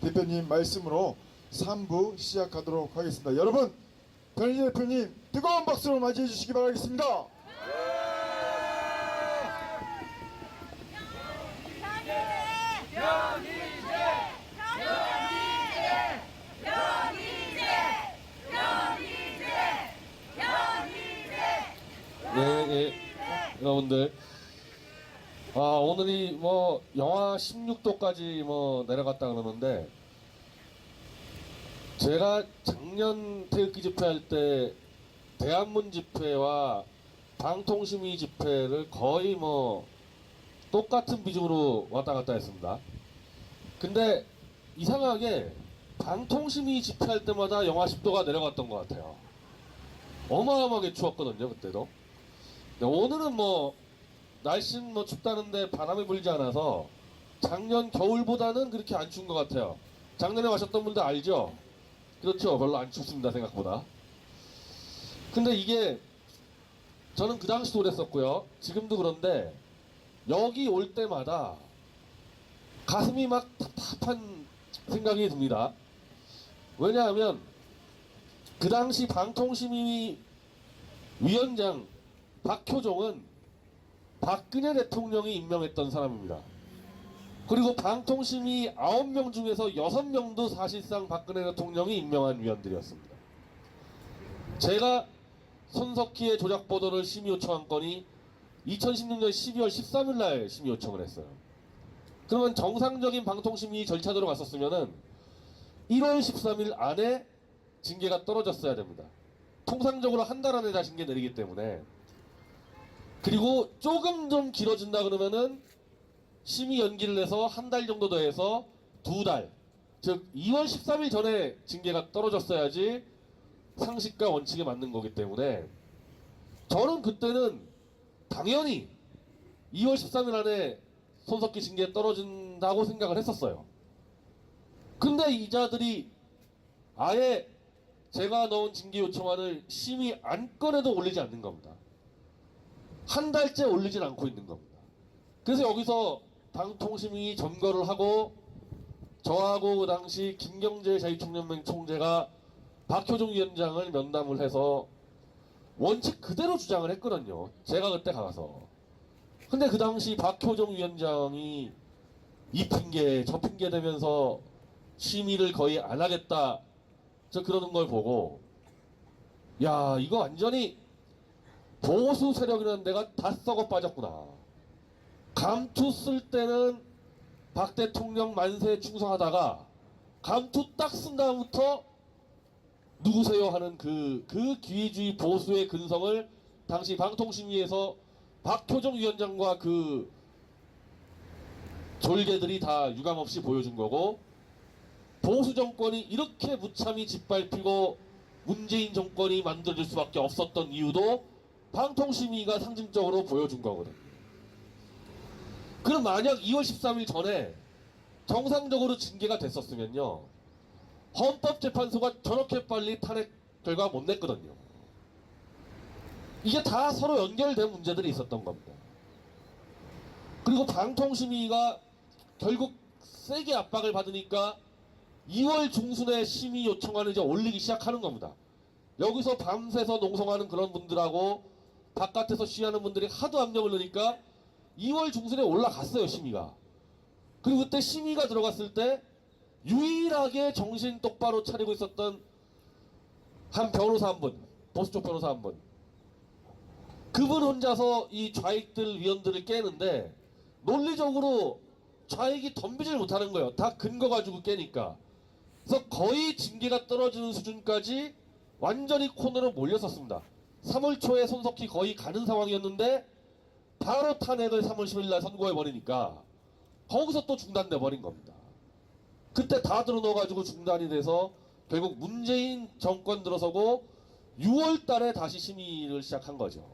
대표님 말씀으로 3부 시작하도록 하겠습니다. 여러분, 변희재 대표님 뜨거운 박수로 맞이해 주시기 바라겠습니다. 네, 여러분들, 오늘이 뭐 영하 16도까지 뭐 내려갔다 그러는데, 제가 작년 태극기 집회할 때 대한문 집회와 방통시민 집회를 거의 뭐 똑같은 비중으로 왔다 갔다 했습니다. 근데 이상하게 방통시민 집회할 때마다 영하 10도가 내려갔던 것 같아요. 어마어마하게 추웠거든요, 그때도. 오늘은 뭐 날씨는 뭐 춥다는데 바람이 불지 않아서 작년 겨울보다는 그렇게 안 추운 것 같아요. 작년에 마셨던 분들 알죠? 그렇죠, 별로 안 춥습니다, 생각보다. 근데 이게 저는 그 당시도 그랬었고요, 지금도 그런데 여기 올 때마다 가슴이 막 답답한 생각이 듭니다. 왜냐하면 그 당시 방통시민위 위원장 박효종은 박근혜 대통령이 임명했던 사람입니다. 그리고 방통심의 9명 중에서 6명도 사실상 박근혜 대통령이 임명한 위원들이었습니다. 제가 손석희의 조작 보도를 심의 요청한 건이 2016년 12월 13일 날 심의 요청을 했어요. 그러면 정상적인 방통심의 절차대로 갔었으면은 1월 13일 안에 징계가 떨어졌어야 됩니다. 통상적으로 한 달 안에 다 징계 내리기 때문에. 그리고 조금 좀 길어진다 그러면은 심의 연기를 해서 한 달 정도 더 해서 2달, 즉 2월 13일 전에 징계가 떨어졌어야지 상식과 원칙에 맞는 거기 때문에 저는 그때는 당연히 2월 13일 안에 손석희 징계 떨어진다고 생각을 했었어요. 근데 이자들이 아예 제가 넣은 징계 요청안을 심의 안건에도 올리지 않는 겁니다. 한 달째 올리진 않고 있는 겁니다. 그래서 여기서 방통심이 점거를 하고 저하고 그 당시 김경재 자유총연맹 총재가 박효종 위원장을 면담을 해서 원칙 그대로 주장을 했거든요. 제가 그때 가서. 근데 그 당시 박효종 위원장이 이 핑계 저 핑계 대면서 심의를 거의 안 하겠다 저 그러는 걸 보고, 야, 이거 완전히 보수 세력이라는 데가 다 썩어 빠졌구나. 감투 쓸 때는 박 대통령 만세에 충성하다가 감투 딱 쓴 다음부터 누구세요 하는 그 기회주의 보수의 근성을 당시 방통심의에서 박효종 위원장과 그 졸개들이 다 유감없이 보여준 거고, 보수 정권이 이렇게 무참히 짓밟히고 문재인 정권이 만들어질 수밖에 없었던 이유도 방통심의가 상징적으로 보여준 거거든요. 그럼 만약 2월 13일 전에 정상적으로 징계가 됐었으면요, 헌법재판소가 저렇게 빨리 탄핵 결과 못 냈거든요. 이게 다 서로 연결된 문제들이 있었던 겁니다. 그리고 방통심의가 결국 세게 압박을 받으니까 2월 중순에 심의 요청안을 이제 올리기 시작하는 겁니다. 여기서 밤새서 농성하는 그런 분들하고 바깥에서 시위하는 분들이 하도 압력을 넣으니까 2월 중순에 올라갔어요, 심의가. 그리고 그때 심의가 들어갔을 때 유일하게 정신 똑바로 차리고 있었던 한 변호사 한 분, 보수 쪽 변호사 한 분, 그분 혼자서 이 좌익들 위원들을 깨는데 논리적으로 좌익이 덤비질 못하는 거예요. 다 근거 가지고 깨니까. 그래서 거의 징계가 떨어지는 수준까지 완전히 코너로 몰렸었습니다. 3월 초에 손석희 거의 가는 상황이었는데 바로 탄핵을 3월 10일 날 선고해버리니까 거기서 또 중단돼 버린 겁니다. 그때 다 들어넣어가지고 중단이 돼서 결국 문재인 정권 들어서고 6월 달에 다시 심의를 시작한 거죠.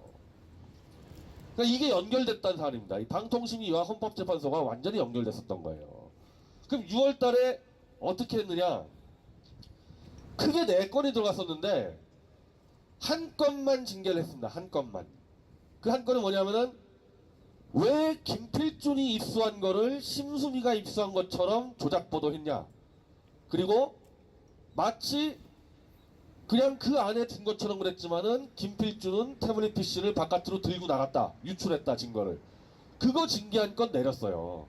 그러니까 이게 연결됐다는 사안입니다. 이 방통심의와 헌법재판소가 완전히 연결됐었던 거예요. 그럼 6월 달에 어떻게 했느냐? 크게 4건이 들어갔었는데 한 건만 징계를 했습니다. 한 건만. 그 한 건은 뭐냐면은 왜 김필준이 입수한 거를 심수미가 입수한 것처럼 조작 보도했냐? 그리고 마치 그냥 그 안에 둔 것처럼 그랬지만은 김필주는 태블릿 PC를 바깥으로 들고 나갔다. 유출했다 증거를. 그거 징계한 건 내렸어요.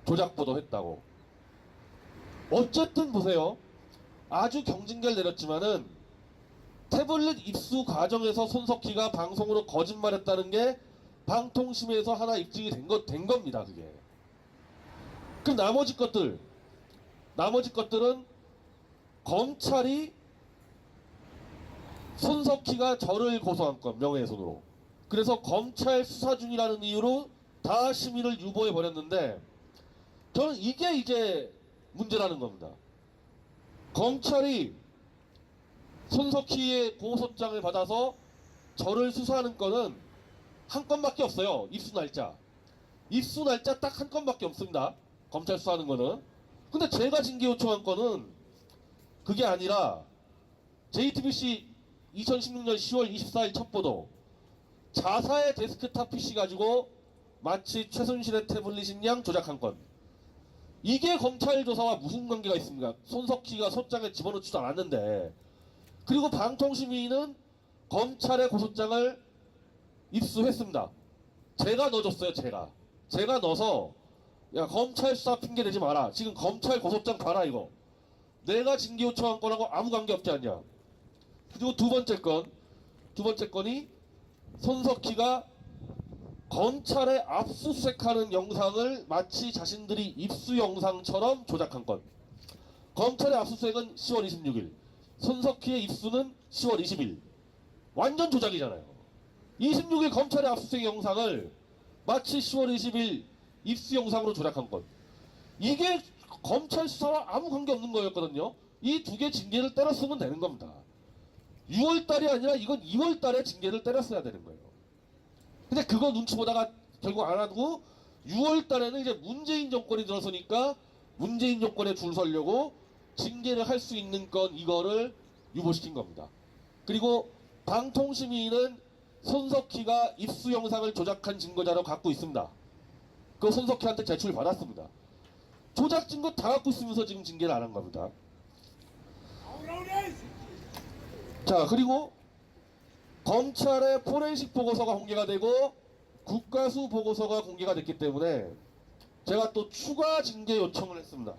조작 보도했다고. 어쨌든 보세요. 아주 경징계를 내렸지만은 태블릿 입수 과정에서 손석희가 방송으로 거짓말했다는 게 방통심에서 하나 입증이 된 겁니다. 그게. 그럼 나머지 것들은 검찰이 손석희가 저를 고소한 건 명예훼손으로. 그래서 검찰 수사 중이라는 이유로 다 시민을 유보해 버렸는데 저는 이게 이제 문제라는 겁니다. 검찰이 손석희의 고소장을 받아서 저를 수사하는 건은 한 건밖에 없어요. 입수 날짜. 입수 날짜 딱 한 건밖에 없습니다. 검찰 수사하는 거는. 근데 제가 징계 요청한 거는 그게 아니라 JTBC 2016년 10월 24일 첫 보도 자사의 데스크탑 PC 가지고 마치 최순실의 태블릿인 양 조작한 건. 이게 검찰 조사와 무슨 관계가 있습니까? 손석희가 소장에 집어넣지도 않았는데. 그리고 방통심의는 검찰의 고소장을 입수했습니다. 제가 넣어줬어요. 제가 넣어서 야 검찰 수사 핑계 대지 마라. 지금 검찰 고소장 봐라 이거. 내가 징계 요청한 거라고 아무 관계 없지 않냐. 그리고 두 번째 건이 손석희가 검찰에 압수수색하는 영상을 마치 자신들이 입수 영상처럼 조작한 건. 검찰의 압수수색은 10월 26일, 손석희의 입수는 10월 20일. 완전 조작이잖아요. 26일 검찰의 압수수색 영상을 마치 10월 20일 입수 영상으로 조작한 건. 이게 검찰 수사와 아무 관계 없는 거였거든요. 이 두 개 징계를 때렸으면 되는 겁니다. 6월달이 아니라 이건 2월달에 징계를 때렸어야 되는 거예요. 근데 그거 눈치 보다가 결국 안 하고 6월달에는 이제 문재인 정권이 들어서니까 문재인 정권에 줄 서려고 징계를 할 수 있는 건 이거를 유보시킨 겁니다. 그리고 방통심의는 손석희가 입수 영상을 조작한 증거자료 갖고 있습니다. 그거 손석희한테 제출 받았습니다. 조작 증거 다 갖고 있으면서 지금 징계를 안 한 겁니다. 자, 그리고 검찰의 포렌식 보고서가 공개가 되고 국가수 보고서가 공개가 됐기 때문에 제가 또 추가 징계 요청을 했습니다.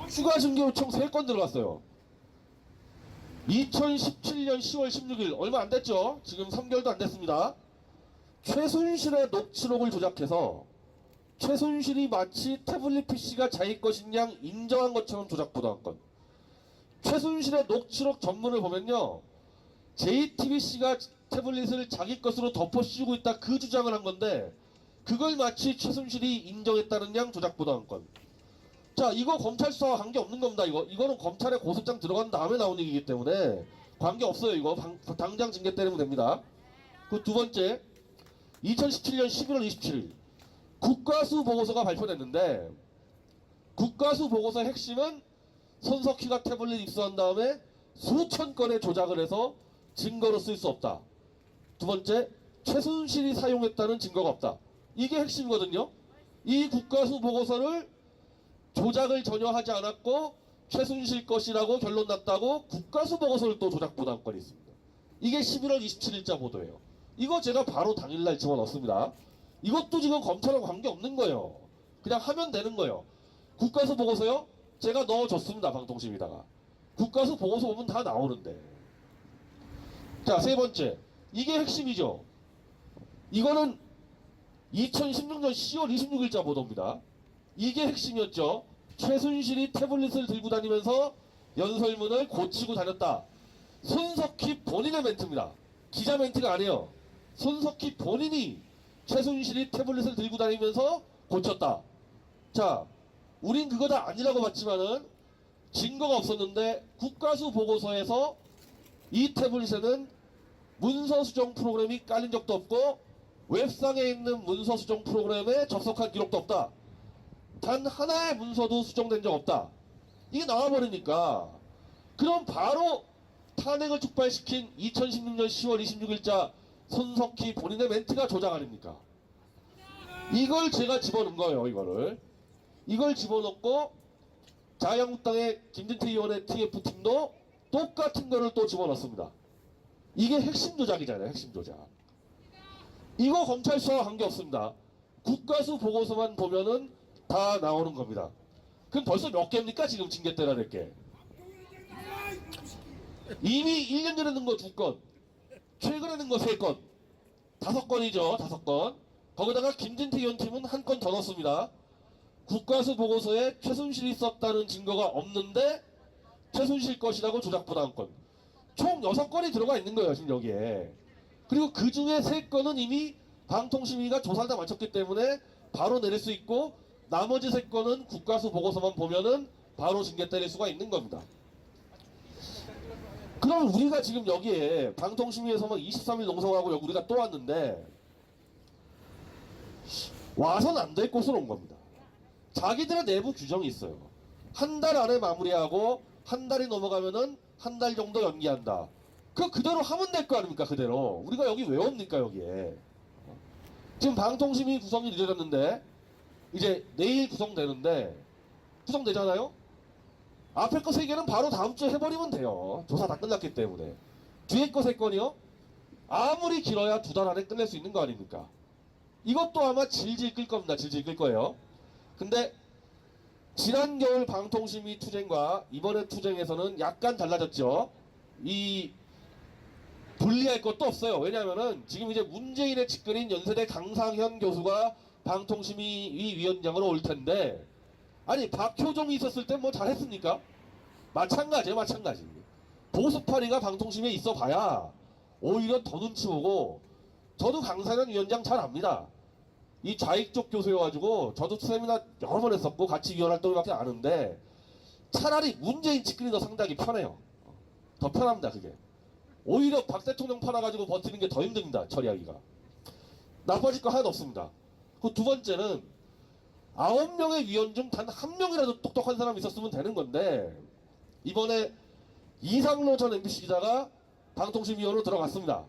추가 징계 요청 3건 들어갔어요. 2017년 10월 16일 얼마 안 됐죠? 지금 3개월도 안 됐습니다. 최순실의 녹취록을 조작해서 최순실이 마치 태블릿 PC가 자기 것인 양 인정한 것처럼 조작 보도한 건. 최순실의 녹취록 전문을 보면요. JTBC가 태블릿을 자기 것으로 덮어 씌우고 있다 그 주장을 한 건데 그걸 마치 최순실이 인정했다는 양 조작 보도한 건. 자, 이거 검찰 수사와 관계 없는 겁니다. 이거는 검찰에 고소장 들어간 다음에 나온 얘기이기 때문에 관계 없어요. 이거 당장 징계 때리면 됩니다. 그 두 번째, 2017년 11월 27일 국가수 보고서가 발표됐는데 국가수 보고서 핵심은 손석희가 태블릿 입수한 다음에 수천 건의 조작을 해서 증거로 쓸 수 없다. 두 번째, 최순실이 사용했다는 증거가 없다. 이게 핵심이거든요. 이 국가수 보고서를 조작을 전혀 하지 않았고 최순실 것이라고 결론 났다고 국가수 보고서를 또 조작 보도한 건이 있습니다. 이게 11월 27일자 보도예요. 이거 제가 바로 당일날 집어넣습니다. 이것도 지금 검찰하고 관계없는 거예요. 그냥 하면 되는 거예요. 국가수 보고서요? 제가 넣어줬습니다. 방통심에다가. 국가수 보고서 보면 다 나오는데. 자, 세 번째. 이게 핵심이죠. 이거는 2016년 10월 26일자 보도입니다. 이게 핵심이었죠. 최순실이 태블릿을 들고 다니면서 연설문을 고치고 다녔다. 손석희 본인의 멘트입니다. 기자 멘트가 아니에요. 손석희 본인이 최순실이 태블릿을 들고 다니면서 고쳤다. 자, 우린 그거 다 아니라고 봤지만은 증거가 없었는데 국가수 보고서에서 이 태블릿에는 문서 수정 프로그램이 깔린 적도 없고 웹상에 있는 문서 수정 프로그램에 접속한 기록도 없다. 단 하나의 문서도 수정된 적 없다. 이게 나와버리니까 그럼 바로 탄핵을 촉발시킨 2016년 10월 26일자 손석희 본인의 멘트가 조작 아닙니까? 이걸 제가 집어넣은 거예요. 이걸 집어넣고 자유한국당의 김진태 의원의 TF팀도 똑같은 거를 또 집어넣습니다. 이게 핵심 조작이잖아요. 핵심 조작. 이거 검찰 수사와 관계없습니다. 국가수 보고서만 보면은 다 나오는 겁니다. 그럼 벌써 몇 개입니까? 지금 징계 때라 낼 게. 이미 1년 전에 넣은 거 2건, 최근에 넣은 거 3건, 5건이죠. 5건. 거기다가 김진태 의원 팀은 1건 더 넣었습니다. 국가수 보고서에 최순실이 썼다는 증거가 없는데 최순실 것이라고 조작보다 1건. 총 6건이 들어가 있는 거예요. 지금 여기에. 그리고 그 중에 3건은 이미 방통심의가 조사를 다 마쳤기 때문에 바로 내릴 수 있고, 나머지 3건은 국가수 보고서만 보면은 바로 징계 때릴 수가 있는 겁니다. 그럼 우리가 지금 여기에 방통심의에서만 23일 농성하고 여기 우리가 또 왔는데 와서는 안 될 곳으로 온 겁니다. 자기들의 내부 규정이 있어요. 한 달 안에 마무리하고 한 달이 넘어가면은 한 달 정도 연기한다. 그대로 하면 될 거 아닙니까? 그대로. 우리가 여기 왜 옵니까? 여기에. 지금 방통심의 구성이 늦어졌는데 이제 내일 구성되는데 구성되잖아요? 앞에 거 3개는 바로 다음 주에 해버리면 돼요. 조사 다 끝났기 때문에. 뒤에 거 3건이요? 아무리 길어야 2달 안에 끝낼 수 있는 거 아닙니까? 이것도 아마 질질 끌 겁니다. 질질 끌 거예요. 근데 지난 겨울 방통심의 투쟁과 이번에 투쟁에서는 약간 달라졌죠. 이 분리할 것도 없어요. 왜냐하면은 지금 이제 문재인의 측근인 연세대 강상현 교수가 방통심의 위원장으로 올 텐데, 아니 박효종이 있었을 때 뭐 잘했습니까? 마찬가지예요. 마찬가지. 보수파리가 방통심에 있어 봐야 오히려 더 눈치 보고, 저도 강상현 위원장 잘 압니다. 이 좌익 쪽 교수여가지고 저도 세미나 여러 번 했었고 같이 위원 활동밖에 아는데, 차라리 문재인 측근이 더 상당히 편해요. 더 편합니다. 그게 오히려 박 대통령 팔아가지고 버티는 게 더 힘듭니다. 처리하기가. 나빠질 거 하나도 없습니다. 그 두 번째는 9명의 위원 중 단 1명이라도 똑똑한 사람이 있었으면 되는 건데, 이번에 이상로 전 MBC 기자가 방통심위원으로 들어갔습니다.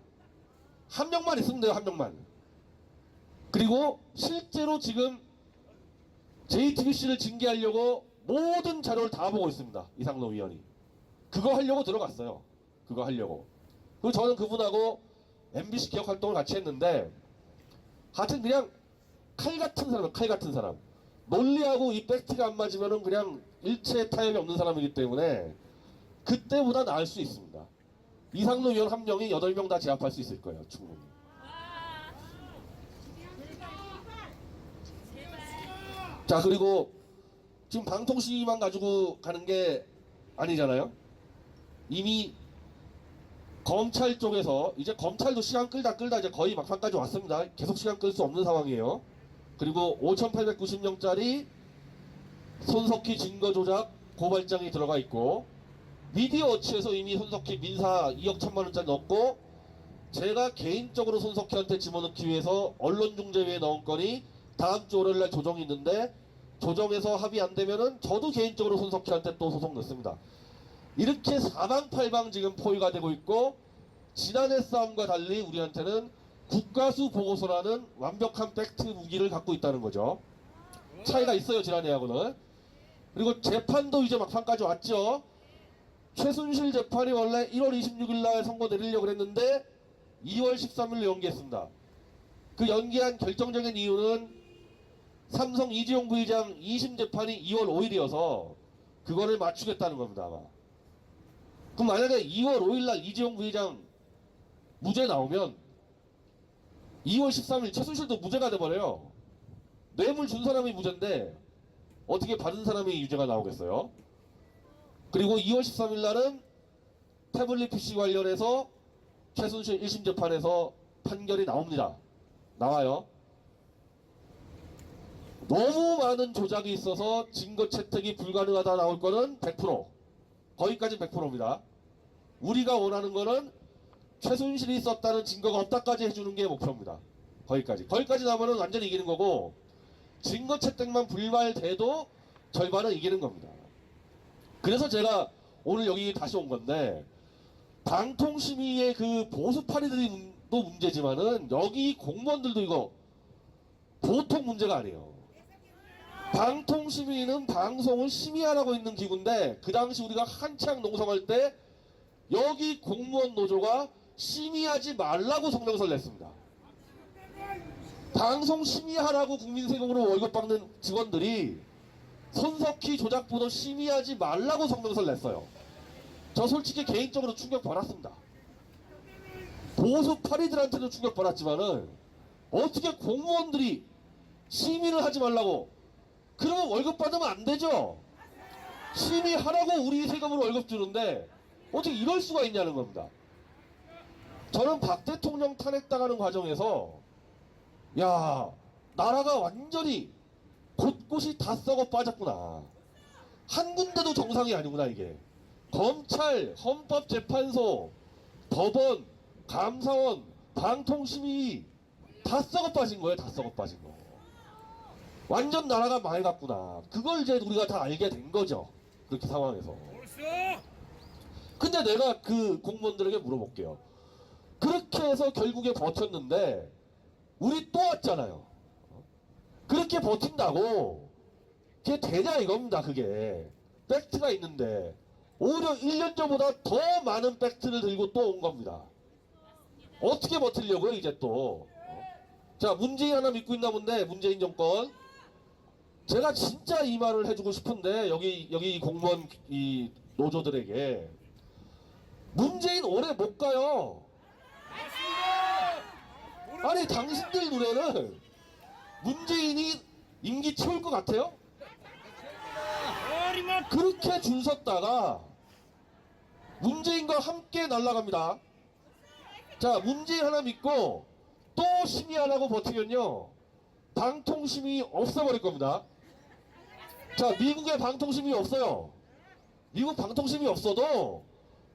1명만 있으면 돼요. 1명만. 그리고 실제로 지금 JTBC를 징계하려고 모든 자료를 다 보고 있습니다. 이상로 위원이. 그거 하려고 들어갔어요. 그거 하려고. 그리고 저는 그분하고 MBC 기획 활동을 같이 했는데, 하여튼 그냥 칼 같은 사람, 칼 같은 사람. 논리하고 이 팩트가 안 맞으면은 그냥 일체 타협이 없는 사람이기 때문에 그때보다 나을 수 있습니다. 이상로 위원 1명이 8명 다 제압할 수 있을 거예요. 충분히. 자, 그리고 지금 방통심의만 가지고 가는 게 아니잖아요. 이미 검찰 쪽에서 이제 검찰도 시간 끌다 이제 거의 막판까지 왔습니다. 계속 시간 끌 수 없는 상황이에요. 그리고 5,890명짜리 손석희 증거조작 고발장이 들어가 있고, 미디어워치에서 이미 손석희 민사 2억 1천만 원짜리 넣었고, 제가 개인적으로 손석희한테 집어넣기 위해서 언론중재위에 넣은 건이 다음 주 월요일날 조정이 있는데, 조정에서 합의 안 되면은 저도 개인적으로 손석희한테 또 소송 넣습니다. 이렇게 사방팔방 지금 포위가 되고 있고, 지난해 싸움과 달리 우리한테는 국가수 보고서라는 완벽한 팩트 무기를 갖고 있다는 거죠. 차이가 있어요. 지난해하고는. 그리고 재판도 이제 막판까지 왔죠. 최순실 재판이 원래 1월 26일 날 선고 내리려고 그랬는데 2월 13일로 연기했습니다. 그 연기한 결정적인 이유는 삼성 이재용 부회장 2심 재판이 2월 5일이어서 그거를 맞추겠다는 겁니다. 아마. 그럼 만약에 2월 5일 날 이재용 부회장 무죄 나오면 2월 13일 최순실도 무죄가 돼버려요. 뇌물 준 사람이 무죄인데 어떻게 받은 사람이 유죄가 나오겠어요? 그리고 2월 13일 날은 태블릿 PC 관련해서 최순실 1심 재판에서 판결이 나옵니다. 나와요. 너무 많은 조작이 있어서 증거 채택이 불가능하다 나올 거는 100%. 거기까지 100%입니다. 우리가 원하는 거는 최순실이 썼다는 증거가 없다까지 해주는 게 목표입니다. 거기까지 나오면 완전히 이기는 거고, 증거 채택만 불발돼도 절반은 이기는 겁니다. 그래서 제가 오늘 여기 다시 온 건데, 방통심의의 그 보수파리들도 문제지만은 여기 공무원들도 이거 보통 문제가 아니에요. 방통심의는 방송을 심의하라고 있는 기구인데 그 당시 우리가 한창 농성할 때 여기 공무원 노조가 심의하지 말라고 성명서를 냈습니다. 방송 심의하라고 국민 세금으로 월급 받는 직원들이 손석희 조작부도 심의하지 말라고 성명서를 냈어요. 저 솔직히 개인적으로 충격 받았습니다. 보수 파리들한테도 충격 받았지만은 어떻게 공무원들이 심의를 하지 말라고, 그러면 월급 받으면 안 되죠. 심의하라고 우리 세금으로 월급 주는데 어떻게 이럴 수가 있냐는 겁니다. 저는 박 대통령 탄핵당하는 과정에서 야, 나라가 완전히 곳곳이 다 썩어 빠졌구나. 한 군데도 정상이 아니구나 이게. 검찰, 헌법재판소, 법원, 감사원, 방통심의 다 썩어 빠진 거예요. 다 썩어 빠진 거. 완전 나라가 망해갔구나. 그걸 이제 우리가 다 알게 된 거죠. 그렇게 상황에서. 근데 내가 그 공무원들에게 물어볼게요. 그렇게 해서 결국에 버텼는데 우리 또 왔잖아요. 그렇게 버틴다고 그게 되냐 이겁니다. 그게 팩트가 있는데 오히려 1년 전보다 더 많은 팩트를 들고 또 온 겁니다. 어떻게 버틸려고요 이제 또. 자, 문재인 하나 믿고 있나 본데, 문재인 정권. 제가 진짜 이 말을 해주고 싶은데 여기 공무원 이 노조들에게 문재인 오래 못 가요. 아니 당신들 눈에는 문재인이 임기 채울 것 같아요? 그렇게 줄 섰다가 문재인과 함께 날아갑니다. 자, 문재인 하나 믿고 또 심의하라고 버티면요 방통심이 없어버릴 겁니다. 자, 미국에 방통심이 없어요. 미국 방통심이 없어도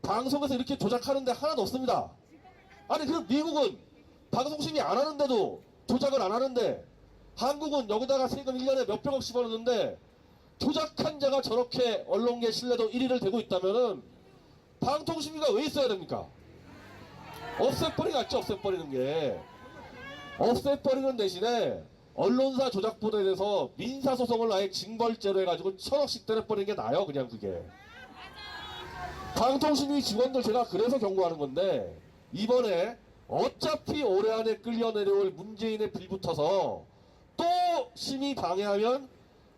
방송에서 이렇게 조작하는데 하나도 없습니다. 아니 그럼 미국은 방송심의 안 하는데도 조작을 안 하는데 한국은 여기다가 세금 1년에 몇백억 씹어넣는데 조작한 자가 저렇게 언론계 신뢰도 1위를 대고 있다면은 방통심의가 왜 있어야 됩니까? 없애버리는 게 낫죠. 없애버리는 게. 없애버리는 대신에 언론사 조작보도에 대해서 민사소송을 아예 징벌죄로 해가지고 1000억씩 때려버리는 게 나아요. 그냥 그게. 방통심의 직원들 제가 그래서 경고하는 건데 이번에 어차피 올해 안에 끌려 내려올 문재인의 빌붙어서 또 심의 방해하면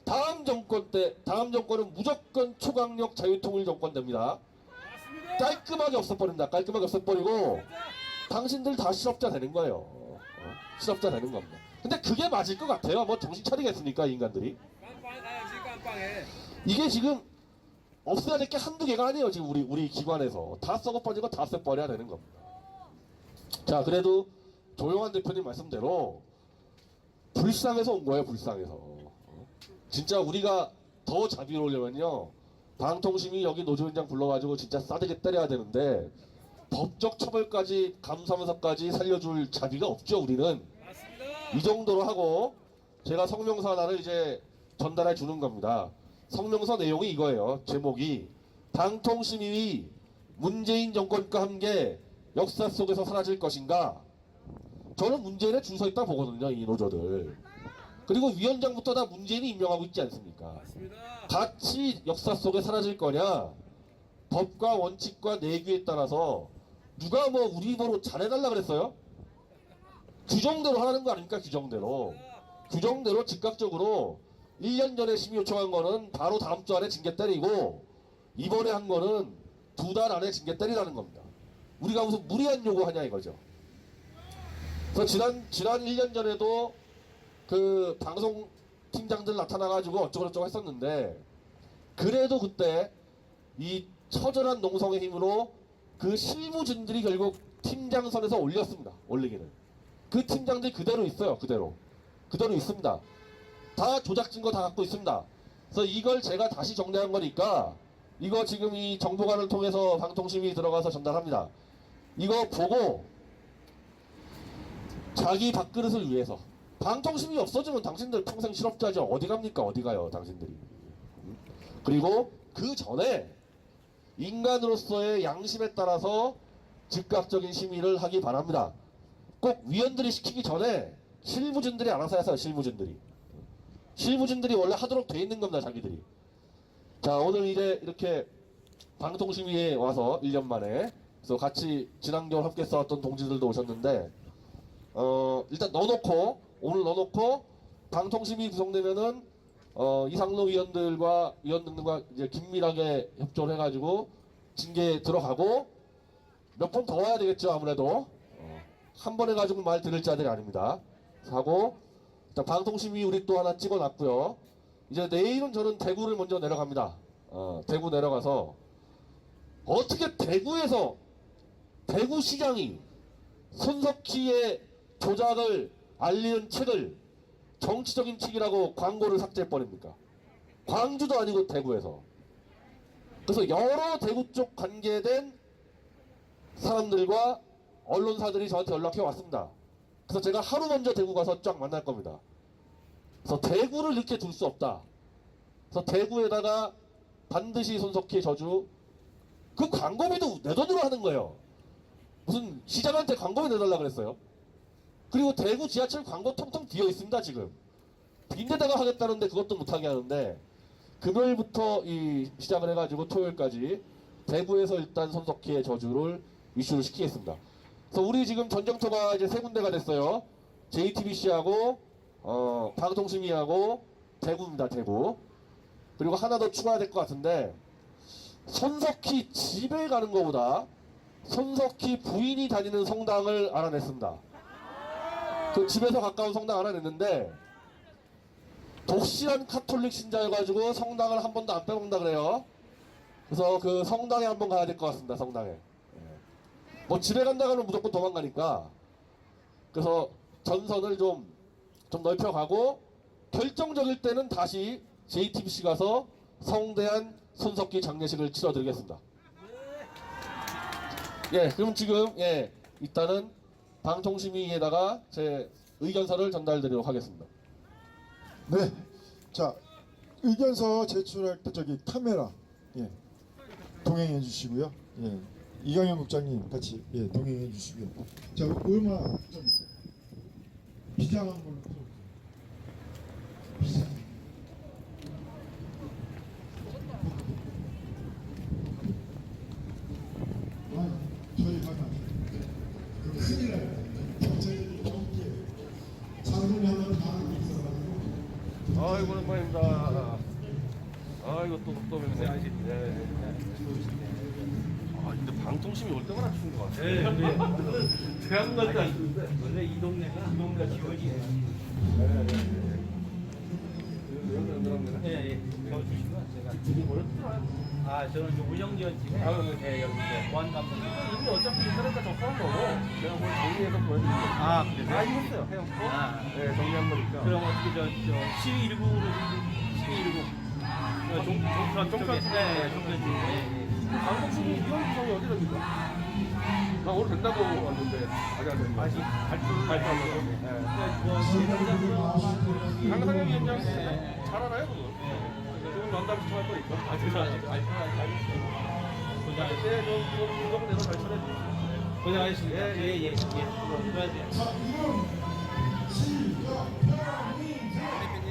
다음 정권은 무조건 초강력 자유통일 정권 됩니다. 깔끔하게 없애버린다. 깔끔하게 없애버리고 당신들 다 실업자 되는 거예요. 실업자 되는 겁니다. 근데 그게 맞을 것 같아요. 뭐 정신 차리겠습니까 이 인간들이. 깜빵에 가야지 깜빵에. 이게 지금 없애야 될 게 한두 개가 아니에요. 지금 우리 기관에서 다 썩어 빠지고 다 없애버려야 되는 겁니다. 자, 그래도 조용한 대표님 말씀대로 불쌍해서 온 거예요. 불쌍해서. 진짜 우리가 더 자비로우려면요 방통심이 여기 노조위원장 불러가지고 진짜 싸대기 때려야 되는데 법적 처벌까지 감사하면서까지 살려줄 자비가 없죠. 우리는 맞습니다. 이 정도로 하고 제가 성명서 하나를 이제 전달해 주는 겁니다. 성명서 내용이 이거예요. 제목이 방통심이 문재인 정권과 함께 역사 속에서 사라질 것인가. 저는 문재인에 줄 서 있다 보거든요. 이 노조들. 그리고 위원장부터 다 문재인이 임명하고 있지 않습니까? 맞습니다. 같이 역사 속에 사라질 거냐, 법과 원칙과 내규에 따라서 누가 뭐 우리 입으로 잘해달라 그랬어요? 규정대로 하는 거 아닙니까? 규정대로 즉각적으로 1년 전에 심의 요청한 거는 바로 다음 주 안에 징계 때리고 이번에 한 거는 2달 안에 징계 때리라는 겁니다. 우리가 무슨 무리한 요구하냐 이거죠. 그래서 지난 1년 전에도 그 방송 팀장들 나타나가지고 어쩌고저쩌고 했었는데 그래도 그때 이 처절한 농성의 힘으로 그 실무진들이 결국 팀장선에서 올렸습니다. 올리기는. 그 팀장들이 그대로 있어요. 그대로 있습니다. 다 조작 증거 다 갖고 있습니다. 그래서 이걸 제가 다시 정리한 거니까 이거 지금 이 정보관을 통해서 방통심이 들어가서 전달합니다. 이거 보고 자기 밥그릇을 위해서 방통심이 없어지면 당신들 평생 실업자죠. 어디 갑니까? 어디 가요 당신들이. 그리고 그 전에 인간으로서의 양심에 따라서 즉각적인 심의를 하기 바랍니다. 꼭 위원들이 시키기 전에 실무진들이 알아서 해서 실무진들이 원래 하도록 돼 있는 겁니다, 자기들이. 자, 오늘 이제 이렇게 방통심의에 와서 1년 만에 그래서 같이 지난 겨울 함께 싸웠던 동지들도 오셨는데 일단 오늘 넣어놓고 방통심의 구성되면은 이상로 위원들과 이제 긴밀하게 협조를 해가지고 징계 들어가고 몇 번 더 와야 되겠죠, 아무래도. 한 번 해가지고 말 들을 자들이 아닙니다. 하고 일단 방통심의 우리 또 하나 찍어놨고요. 이제 내일은 저는 대구를 먼저 내려갑니다. 대구 내려가서 어떻게 대구시장이 손석희의 조작을 알리는 책을 정치적인 책이라고 광고를 삭제해버립니까? 광주도 아니고 대구에서. 그래서 여러 대구 쪽 관계된 사람들과 언론사들이 저한테 연락해 왔습니다. 그래서 제가 하루 먼저 대구 가서 쫙 만날 겁니다. 그래서 대구를 이렇게 둘 수 없다. 그래서 대구에다가 반드시 손석희의 저주, 그 광고비도 내 돈으로 하는 거예요. 무슨 시장한테 광고비 내달라 그랬어요. 그리고 대구 지하철 광고 통통 비어 있습니다, 지금. 빈데다가 하겠다는데 그것도 못하게 하는데, 금요일부터 시작을 해가지고 토요일까지 대구에서 일단 손석희의 저주를 이슈를 시키겠습니다. 그래서 우리 지금 전쟁터가 이제 3군데가 됐어요. JTBC하고 방통심의하고 대구입니다, 대구. 그리고 하나 더 추가해야 될 것 같은데, 손석희 집에 가는 것보다 손석희 부인이 다니는 성당을 알아냈습니다. 그 집에서 가까운 성당 알아냈는데, 독실한 카톨릭 신자여가지고 성당을 한 번도 안 빼먹는다 그래요. 그래서 그 성당에 한번 가야 될 것 같습니다, 성당에. 뭐 집에 간다 가면 무조건 도망가니까. 그래서 전선을 좀 넓혀가고, 결정적일 때는 다시 JTBC 가서 성대한 손석희 장례식을 치러드리겠습니다. 예, 그럼 지금 일단은 방통심의에다가 제 의견서를 전달드리도록 하겠습니다. 네. 자, 의견서 제출할 때 저기 카메라 동행해 주시고요. 이강현 국장님 같이 동행해 주시고요. 자, 음악 좀 비장한 걸로 틀어주세요. 비장. 저희 가면 큰일 나요. 저희 경기에 장군이 하면 다음이 있어가지고. 아이고, 오랜만입니다. 아이고, 또 뵙네. 근데 방통심이 올 때마다 추운 것 같아요. 대학 갈때 안 추운데. 원래 이 동네가 기온이 예. 저 주신 거 제가. 저는 이제 운영지원 팀에 여기 보안 감독. 이게 어차피 인터넷에 접수한 거고, 제가 오늘 정리해서 보여드릴게요. 그래요? 다 익었어요, 해놓고. 네, 정리한 거니까. 그럼 어떻게 1219로 1219. 종편 쪽에. 방통심이 이런 구성이 어디 됩니까? 나 오늘 된다고 왔는데 아직 안 됐네. 아직 발표한 거고. 강상현 위원장 잘 알아요, 그거. 그건 전담 시청할 거니까. 좀 구성돼서 발표해 주세요. 고생하셨습니다. 예. 수고하세요. 자, 이름 시작. 대표님.